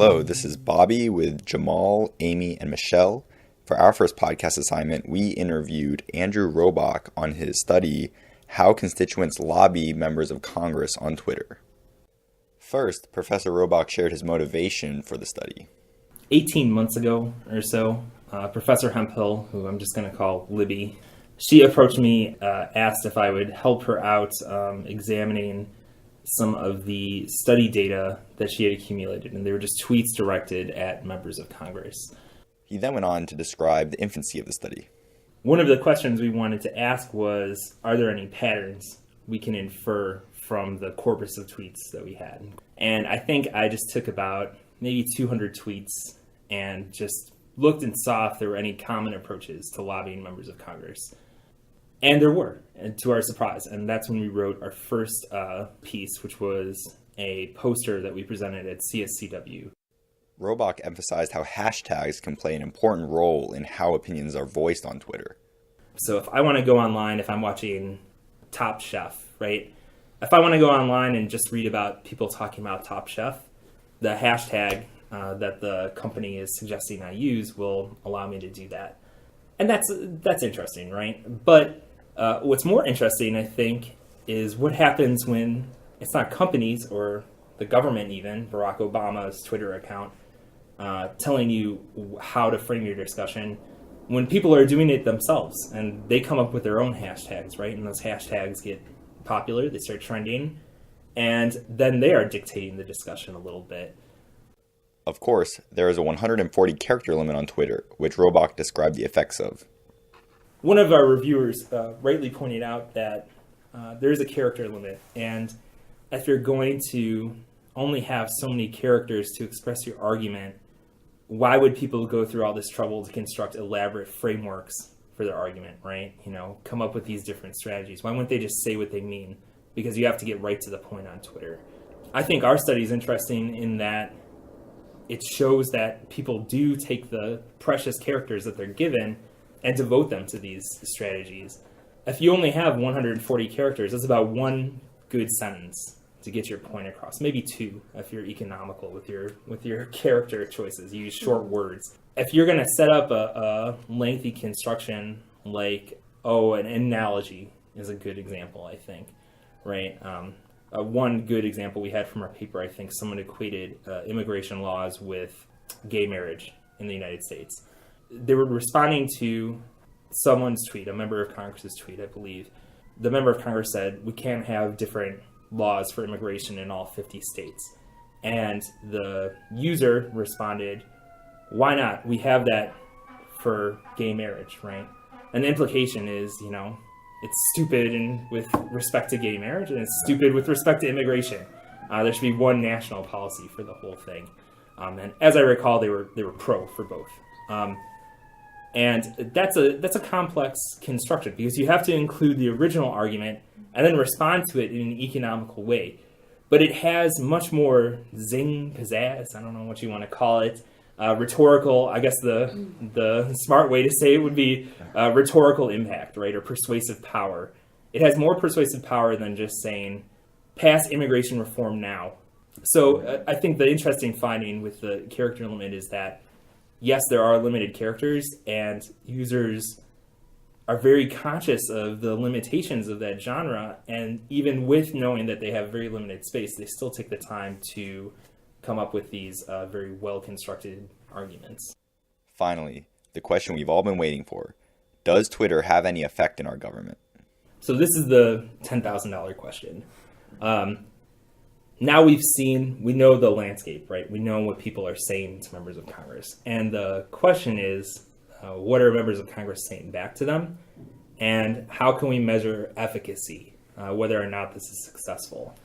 Hello, this is Bobby with Jamal, Amy, and Michelle. For our first podcast assignment, we interviewed Andrew Rodock on his study, How Constituents Lobby Members of Congress on Twitter. First, Professor Rodock shared his motivation for the study. 18 months ago or so, Professor Hemphill, who I'm just going to call Libby, she approached me, asked if I would help her out examining some of the study data that she had accumulated, and they were just tweets directed at members of Congress. He then went on to describe the infancy of the study. One of the questions we wanted to ask was, are there any patterns we can infer from the corpus of tweets that we had? And I think I just took about maybe 200 tweets and just looked and saw if there were any common approaches to lobbying members of Congress. And there were, and to our surprise. And that's when we wrote our first piece, which was a poster that we presented at CSCW. Rodock emphasized how hashtags can play an important role in how opinions are voiced on Twitter. So if I want to go online, if I'm watching Top Chef, right? If I want to go online and just read about people talking about Top Chef, the hashtag that the company is suggesting I use will allow me to do that. And that's interesting, right? But what's more interesting, I think, is what happens when it's not companies or the government even, Barack Obama's Twitter account, telling you how to frame your discussion, when people are doing it themselves and they come up with their own hashtags, right? And those hashtags get popular, they start trending, and then they are dictating the discussion a little bit. Of course, there is a 140 character limit on Twitter, which Rodock described the effects of. One of our reviewers rightly pointed out that there is a character limit, and if you're going to only have so many characters to express your argument, why would people go through all this trouble to construct elaborate frameworks for their argument, right? You know, come up with these different strategies. Why wouldn't they just say what they mean? Because you have to get right to the point on Twitter. I think our study is interesting in that it shows that people do take the precious characters that they're given and devote them to these strategies. If you only have 140 characters, that's about one good sentence to get your point across. Maybe two if you're economical with your character choices. You use short words. If you're going to set up a lengthy construction like, an analogy is a good example, I think, right? One good example we had from our paper, I think someone equated immigration laws with gay marriage in the United States. They were responding to someone's tweet, a member of Congress's tweet, I believe. The member of Congress said, we can't have different laws for immigration in all 50 states. And the user responded, why not? We have that for gay marriage, right? And the implication is, it's stupid with respect to gay marriage, and it's stupid with respect to immigration. There should be one national policy for the whole thing. And as I recall, they were pro for both. And that's a complex construction because you have to include the original argument and then respond to it in an economical way. But it has much more zing, pizzazz, I don't know what you want to call it, rhetorical, I guess the smart way to say it would be rhetorical impact, right, or persuasive power. It has more persuasive power than just saying, pass immigration reform now. So I think the interesting finding with the character limit is that yes, there are limited characters, and users are very conscious of the limitations of that genre, and even with knowing that they have very limited space, they still take the time to come up with these very well-constructed arguments. Finally, the question we've all been waiting for. Does Twitter have any effect in our government? So this is the $10,000 question. Now we know the landscape, right? We know what people are saying to members of Congress. And the question is, what are members of Congress saying back to them? And how can we measure efficacy, whether or not this is successful?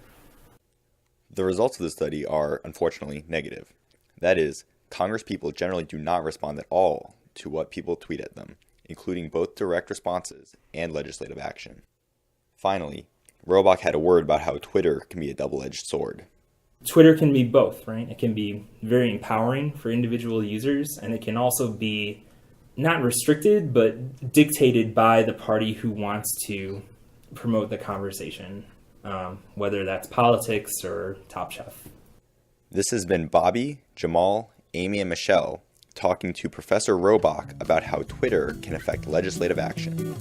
The results of the study are, unfortunately, negative. That is, Congress people generally do not respond at all to what people tweet at them, including both direct responses and legislative action. Finally, Rodock had a word about how Twitter can be a double-edged sword. Twitter can be both, right? It can be very empowering for individual users, and it can also be not restricted, but dictated by the party who wants to promote the conversation, whether that's politics or Top Chef. This has been Bobby, Jamal, Amy, and Michelle talking to Professor Rodock about how Twitter can affect legislative action.